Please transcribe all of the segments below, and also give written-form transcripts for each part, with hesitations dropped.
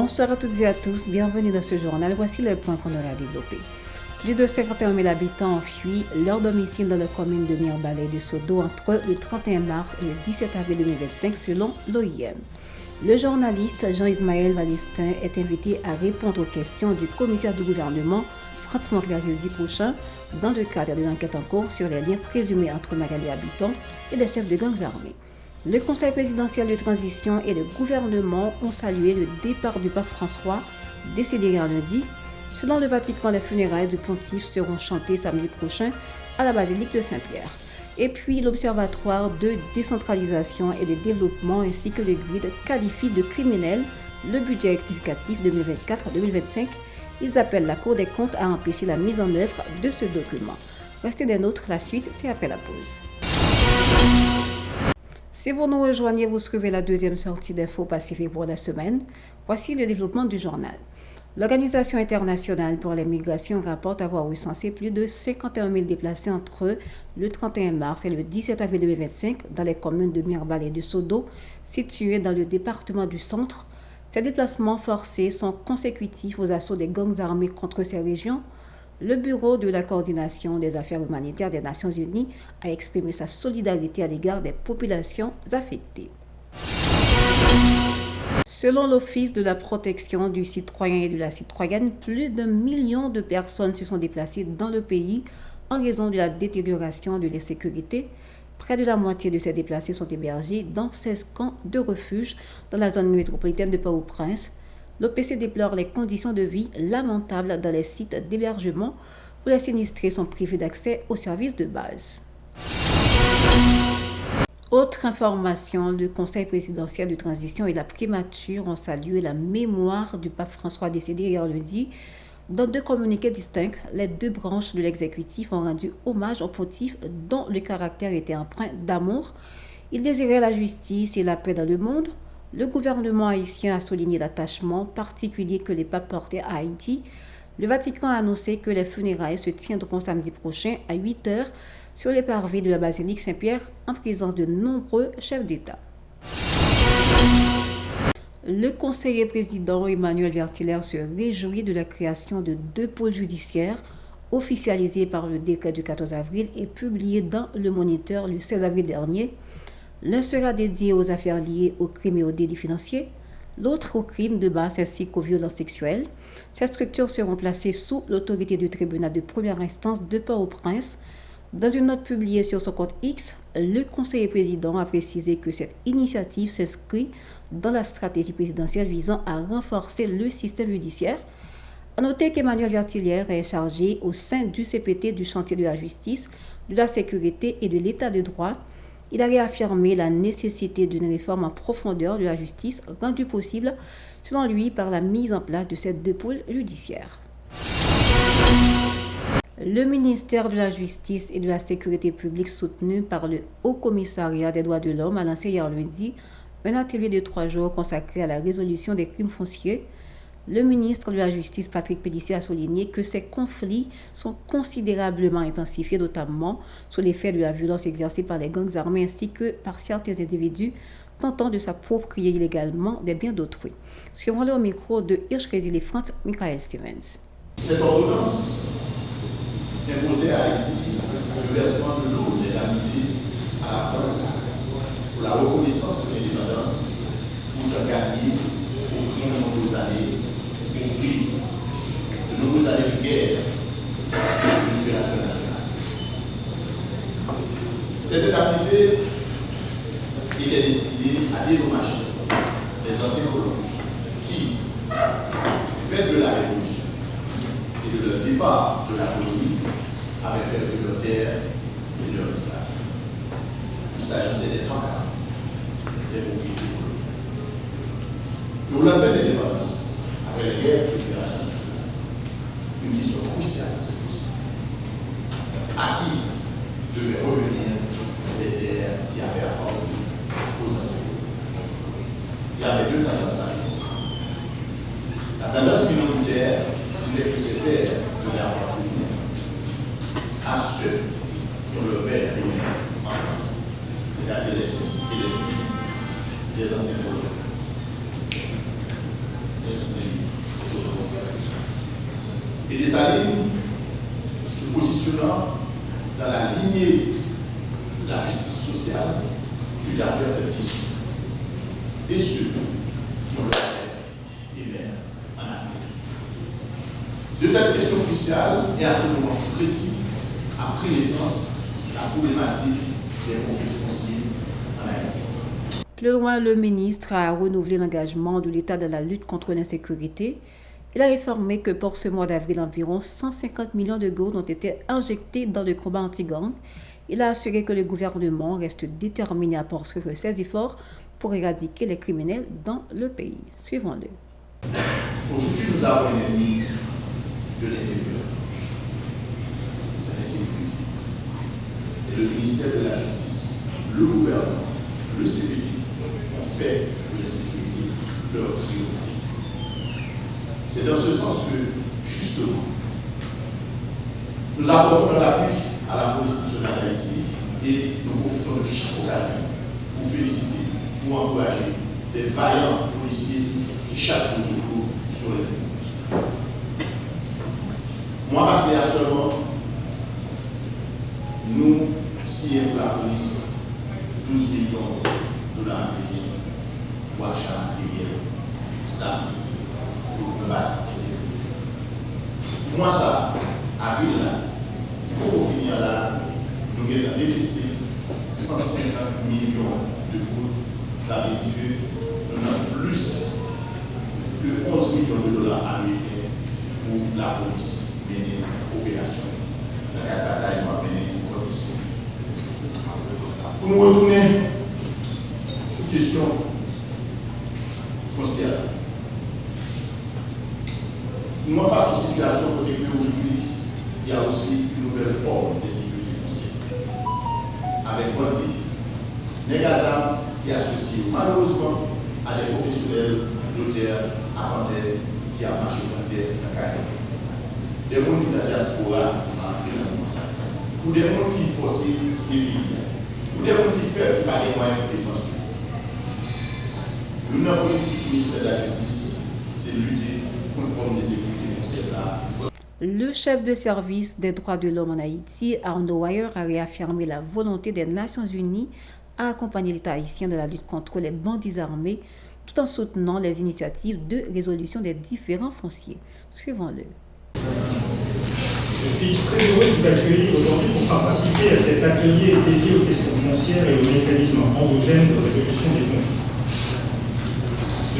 Bonsoir à toutes et à tous, bienvenue dans ce journal. Voici les points qu'on aura développés. Plus de 51 000 habitants ont fui leur domicile dans la commune de Mirbalais de Sodo entre le 31 mars et le 17 avril 2025 selon l'OIM. Le journaliste Jean-Ismaël Valestin est invité à répondre aux questions du commissaire du gouvernement Franz Moncler jeudi prochain dans le cadre de l'enquête en cours sur les liens présumés entre Magali habitants et les chefs de gangs armés. Le Conseil présidentiel de transition et le gouvernement ont salué le départ du pape François, décédé hier lundi. Selon le Vatican, les funérailles du pontife seront chantées samedi prochain à la basilique de Saint-Pierre. Et puis, l'Observatoire de décentralisation et de développement ainsi que le GRID qualifient de criminel le budget rectificatif 2024-2025. Ils appellent la Cour des comptes à empêcher la mise en œuvre de ce document. Restez des nôtres, la suite, c'est après la pause. Si vous nous rejoignez, vous suivez la deuxième sortie d'Info Pacifique pour la semaine. Voici le développement du journal. L'Organisation internationale pour les migrations rapporte avoir recensé plus de 51 000 déplacés entre le 31 mars et le 17 avril 2025 dans les communes de Mirbalais et de Sodo, situées dans le département du Centre. Ces déplacements forcés sont consécutifs aux assauts des gangs armés contre ces régions. Le Bureau de la coordination des affaires humanitaires des Nations Unies a exprimé sa solidarité à l'égard des populations affectées. Selon l'Office de la protection du citoyen et de la citoyenne, plus d'1 million de personnes se sont déplacées dans le pays en raison de la détérioration de l'insécurité. Près de la moitié de ces déplacés sont hébergés dans 16 camps de refuge dans la zone métropolitaine de Port-au-Prince. L'OPC déplore les conditions de vie lamentables dans les sites d'hébergement où les sinistrés sont privés d'accès aux services de base. Autre information, le Conseil présidentiel de transition et la primature ont salué la mémoire du pape François décédé hier lundi. Dans 2 communiqués distincts, les 2 branches de l'exécutif ont rendu hommage au pontife dont le caractère était empreint d'amour. Il désirait la justice et la paix dans le monde. Le gouvernement haïtien a souligné l'attachement particulier que les papes portaient à Haïti. Le Vatican a annoncé que les funérailles se tiendront samedi prochain à 8h sur les parvis de la basilique Saint-Pierre en présence de nombreux chefs d'État. Le conseiller président Emmanuel Vertiller se réjouit de la création de 2 pôles judiciaires officialisés par le décret du 14 avril et publié dans le Moniteur le 16 avril dernier. L'un sera dédié aux affaires liées aux crimes et aux délits financiers, l'autre aux crimes de masse ainsi qu'aux violences sexuelles. Ces structures seront placées sous l'autorité du tribunal de première instance de Port-au-Prince. Dans une note publiée sur son compte X, le conseiller président a précisé que cette initiative s'inscrit dans la stratégie présidentielle visant à renforcer le système judiciaire. À noter qu'Emmanuel Vertiller est chargé au sein du CPT du chantier de la justice, de la sécurité et de l'état de droit. Il a réaffirmé la nécessité d'une réforme en profondeur de la justice rendue possible, selon lui, par la mise en place de ces 2 pôles judiciaires. Le ministère de la Justice et de la Sécurité publique, soutenu par le Haut Commissariat des droits de l'homme, a lancé hier lundi un atelier de 3 jours consacré à la résolution des crimes fonciers. Le ministre de la Justice, Patrick Pellissier, a souligné que ces conflits sont considérablement intensifiés, notamment sous l'effet de la violence exercée par les gangs armés ainsi que par certains individus tentant de s'approprier illégalement des biens d'autrui. Suivons-le au micro de Hirsch Résil et Franz Michael Stevens. Cette ordonnance imposait à Haïti le versement de l'eau des indemnités à la France pour la reconnaissance de l'indépendance pour gagner au prix de nombreuses années, compris de nombreuses années de guerre de libération nationale. Ces indemnités étaient destinées à dédommager les anciens colons qui, fait de la Révolution et de leur départ de la colonie, avaient perdu leurs terres et leurs esclaves. Il s'agissait des 3 cas des propriétés coloniales. Nous l'avons de l'indépendance après la guerre de libération nationale. Une question cruciale, c'est possible. À qui devait revenir les terres qui avaient appartenu aux anciens colons? Il y avait 2 tendances à l'époque. La tendance minoritaire disait que ces terres devaient appartenir à ceux qui ont leur père et en France, c'est-à-dire les fils et les filles des anciens colons. des anciens orthodoxes. Et Dessalines, se positionnant dans la lignée de la justice sociale, put à faire cette question. Et ceux qui ont leur père et mère en Afrique. De cette question cruciale et à ce moment précis a pris naissance la problématique des conflits fonciers en Haïti. Plus loin, le ministre a renouvelé l'engagement de l'État dans la lutte contre l'insécurité. Il a informé que pour ce mois d'avril, environ 150 millions de gourdes ont été injectés dans le combat anti-gang. Il a assuré que le gouvernement reste déterminé à poursuivre ses efforts pour éradiquer les criminels dans le pays. Suivons-le. Aujourd'hui, nous avons un ennemi de l'intérieur. C'est l'insécurité. Et le ministère de la Justice, le gouvernement, le CPD ont fait de l'insécurité leur priorité. C'est dans ce sens que, justement, nous apportons l'appui à la police nationale d'Haïti et nous profitons de chaque occasion pour féliciter, pour encourager des vaillants policiers qui chaque jour se trouvent sur les fronts. Moi, passé à seulement, nous signons pour la police 12 millions de dollars américains pour achat matériel. Ça, pour combattre l'insécurité. Moi, ça, à ville là, pour finir là, nous avons décaissé 150 millions de gouttes. Ça veut dire que nous avons plus que 11 millions de dollars américains pour la police mener l'opération. Dans le cadre de mener une commission. Pour nous retourner sur la question foncière. Nous sommes face aux situations où aujourd'hui, il y a aussi une nouvelle forme de sécurité foncière. Avec Bandi, Negazam qui est associé malheureusement à des professionnels, notaires, inventaires qui ont marché dans la carrière. Des gens qui sont dans la diaspora qui ont entré dans le massacre. Ou des gens qui sont forcés de quitter le pays. Ou des gens qui font qui pas les moyens de défense. Le nom politique du ministère de la Justice, c'est lutter contre une forme de sécurité. Le chef de service des droits de l'homme en Haïti, Arnaud Wayer, a réaffirmé la volonté des Nations Unies à accompagner l'État haïtien dans la lutte contre les bandits armés, tout en soutenant les initiatives de résolution des différends fonciers. Suivons-le. Je suis très heureux de vous accueillir aujourd'hui pour participer à cet atelier dédié aux questions foncières et aux mécanismes endogènes de résolution des conflits.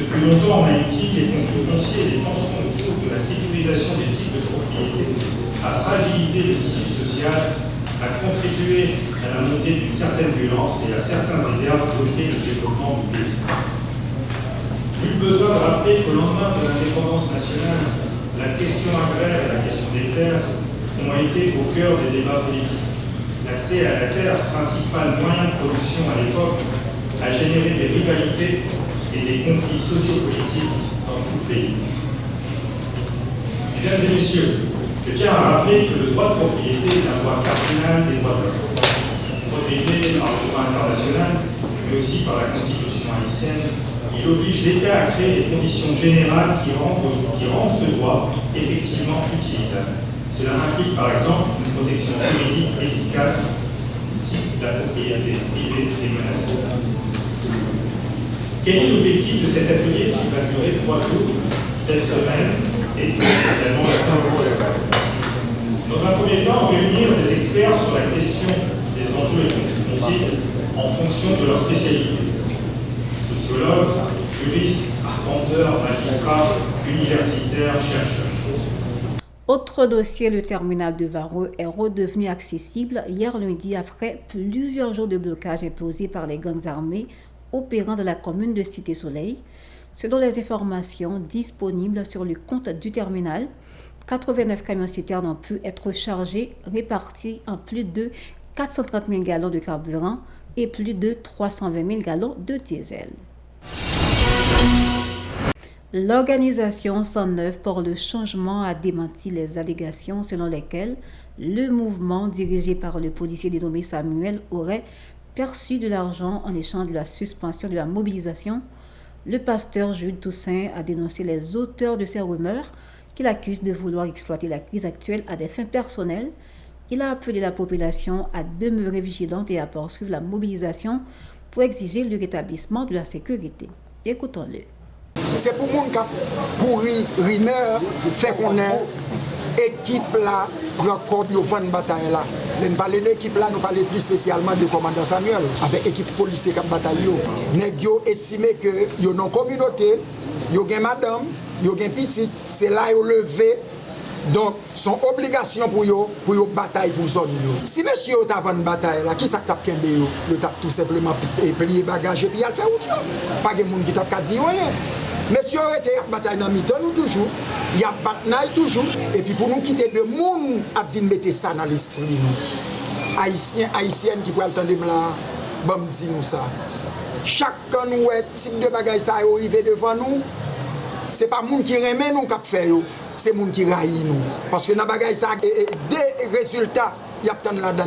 Depuis longtemps en Haïti, les conflits fonciers et les tensions autour de la sécurisation des titres de propriété a fragilisé le tissu social, a contribué à la montée d'une certaine violence et à certains égards bloqué le développement du pays. Nul besoin de rappeler qu'au lendemain de l'indépendance nationale, la question agraire et la question des terres ont été au cœur des débats politiques. L'accès à la terre, principal moyen de production à l'époque, a généré des rivalités et des conflits sociopolitiques dans tout le pays. Mesdames et messieurs, je tiens à rappeler que le droit de propriété est un droit cardinal des droits de l'homme, protégé par le droit international, mais aussi par la Constitution haïtienne. Il oblige l'État à créer des conditions générales qui rendent ce droit effectivement utilisable. Cela implique par exemple une protection juridique efficace si la propriété privée est menacée. Quel est l'objectif de cet atelier qui va durer 3 jours, cette semaine et également la semaine prochaine? Dans un premier temps, réunir des experts sur la question des enjeux et conflits fonciers en fonction de leur spécialité. Sociologues, juristes, arpenteurs, magistrats, universitaires, chercheurs. Autre dossier, le terminal de Vareux est redevenu accessible hier lundi après plusieurs jours de blocage imposés par les gangs armés opérant dans la commune de Cité-Soleil. Selon les informations disponibles sur le compte du terminal, 89 camions-citernes ont pu être chargés, répartis en plus de 430 000 gallons de carburant et plus de 320 000 gallons de diesel. L'organisation 109 pour le changement a démenti les allégations selon lesquelles le mouvement dirigé par le policier dénommé Samuel aurait perçu de l'argent en échange de la suspension de la mobilisation Le pasteur Jules Toussaint a dénoncé les auteurs de ces rumeurs qu'il accuse de vouloir exploiter la crise actuelle à des fins personnelles. Il a appelé la population à demeurer vigilante et à poursuivre la mobilisation pour exiger le rétablissement de la sécurité. Écoutons-le. C'est pour moun k'ap pourri rumeur fait qu'on est équipe là prend code yo fan bataille là. Nous parler d'équipe là, nous parler plus spécialement de commandant Samuel avec équipe policier qui bataille yo. Nèg yo estimé que yo non communauté, yo gen madame, yo gen petite, c'est là yo levé. Donc, son obligation pour yo bataille pour zone yo. Si monsieur yo t'a une bataille là, qui ça t'a kembe yo? Yo t'a tout simplement plier bagage et puis al faire route yo. Pas de monde qui t'a dit rien. Monsieur était bataille dans mi-temps nous toujours, il y a bataille toujours et puis pour nous quitter de monde a venir mettre ça dans l'esprit nous. Haïtienne qui peut attendre là, bon dit nous ça. Chacun nous type de bagage ça arrivé devant nous. C'est pas moun qui remet nous cap faire yo, c'est moun qui raille nous parce que dans bagage ça des résultats y a tant là-dedans.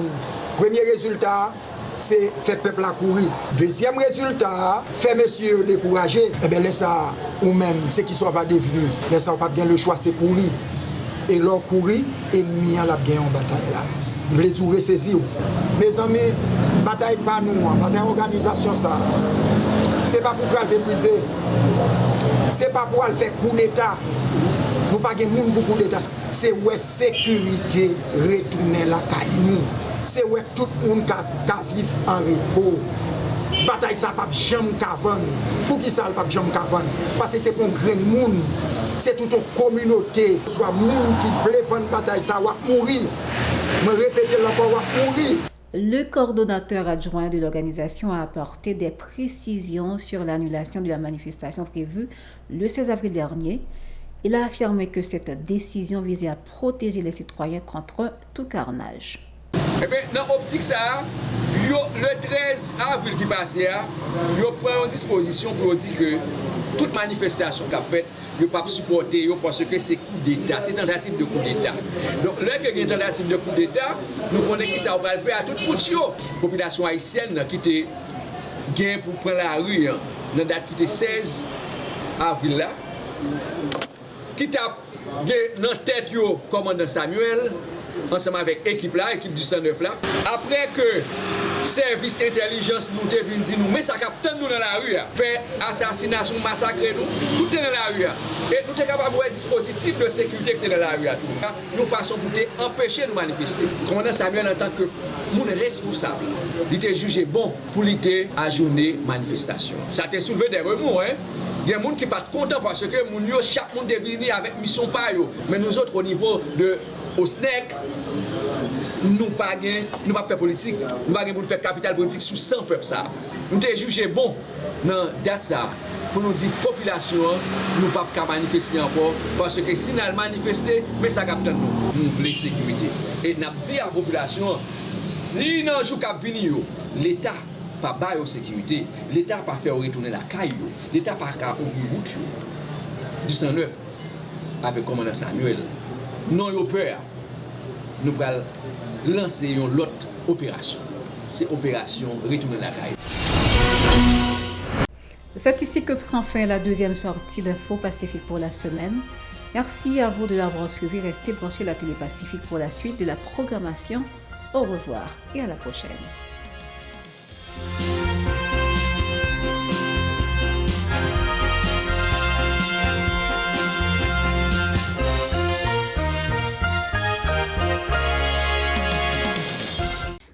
Premier résultat c'est faire peuple à courir. Deuxième résultat, faire monsieur décourager. Eh bien laisse ça ou même c'est qui soit va devenir. Laisse ça pas bien le choix c'est courir. Et leur courir ennemi a la gagner en bataille là. Vous voulez tout ressaisir. Mes amis, bataille pas nous, bataille organisation ça. C'est pas pour craser briser. C'est pas pour aller faire coup d'état. Nous pas gagne monde beaucoup d'état. C'est ouais sécurité retourner la caille nous. C'est où tout le monde qui vit en repos. Bataille ça pas jamais qu'avant. Pour qui ça pas jamais qu'avant? Parce que c'est pour un grand monde. C'est toute une communauté. Soit monde qui veut faire une bataille ça va mourir. Me répéter encore va mourir. Le coordonnateur adjoint de l'organisation a apporté des précisions sur l'annulation de la manifestation prévue le 16 avril dernier. Il a affirmé que cette décision visait à protéger les citoyens contre tout carnage. Eh bien, dans l'optique ça, le 13 avril qui passe, il prend une disposition pour dire que toute manifestation qu'a faite, il ne peut pas supporter parce que c'est coup d'État, c'est tentative de coup d'État. Donc, là qu'il y a une tentative de coup d'État, nous connaissons qui ça va faire à toute la population haïtienne qui était gain pour prendre la rue, dans la date qui était 16 avril là, qui t'a dans la tête yo commandant Samuel, ensemble avec l'équipe là, l'équipe du 109 là. Après que service intelligence nous te venu dire nous, mais ça capte nous dans la rue, fait assassination, massacrer nous, tout est dans la rue. Et nous sommes capables de dispositif de sécurité qui est dans la rue. Nous faisons pour empêcher de manifester. Le commandant Samuel, en tant que mon responsable, il était jugé bon pour l'été à journée manifestation. Ça a soulevé des remous, hein? Il y a des gens qui ne sont pas contents parce que chaque monde est venu avec mission par eux. Mais nous autres, au niveau de au SNEC, nous ne pouvons pas faire politique, nous ne pouvons pas faire capital politique sous 100 peuples. Nous avons jugé bon dans date ça pour nous dire que la population nous ne pouvons pas manifester encore parce que si nous allons manifester, mais ça capte nous. Nous voulons sécurité. Et nous avons dit à la population, si nous avons venir, l'État n'a pas de sécurité, l'État n'a pas fait retourner la caille, l'État n'a pas ouvrir la route du 109 avec le commandant Samuel. Non, il y a peur. Nous allons lancer une autre opération. C'est l'opération Retourner la caille. C'est ici que prend fin la deuxième sortie d'Info Pacifique pour la semaine. Merci à vous de l'avoir suivi. Restez branchés à la Télé Pacifique pour la suite de la programmation. Au revoir et à la prochaine.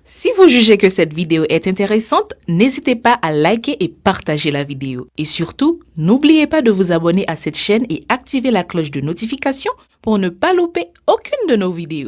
Si vous jugez que cette vidéo est intéressante, n'hésitez pas à liker et partager la vidéo. Et surtout, n'oubliez pas de vous abonner à cette chaîne et activer la cloche de notification pour ne pas louper aucune de nos vidéos.